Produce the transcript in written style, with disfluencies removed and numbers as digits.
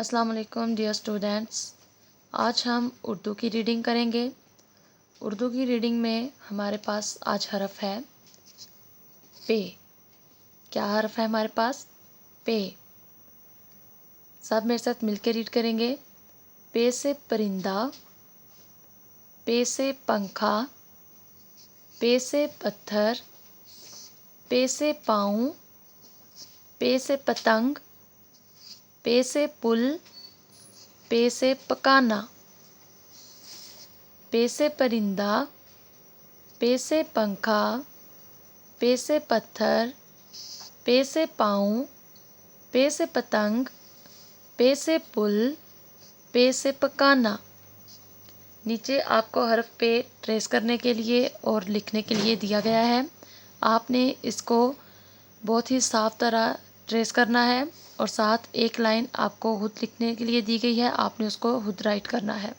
अस्सलाम वालेकुम dear students. आज हम उर्दू की रीडिंग करेंगे। उर्दू की रीडिंग में हमारे पास आज हरफ है पे। क्या हरफ है हमारे पास? पे। सब मेरे साथ मिलकर रीड करेंगे। पे से परिंदा, पे से पंखा, पे से पत्थर, पे से पाँव, पे से पतंग, पे से पुल, पे से पकाना। पे से परिंदा, पे से पंखा, पे से पत्थर, पे से पाँव, पे से पतंग, पे से पुल, पे से पकाना। नीचे आपको हरफ पे ट्रेस करने के लिए और लिखने के लिए दिया गया है। आपने इसको बहुत ही साफ तरह ट्रेस करना है और साथ एक लाइन आपको खुद लिखने के लिए दी गई है, आपने उसको खुद राइट करना है।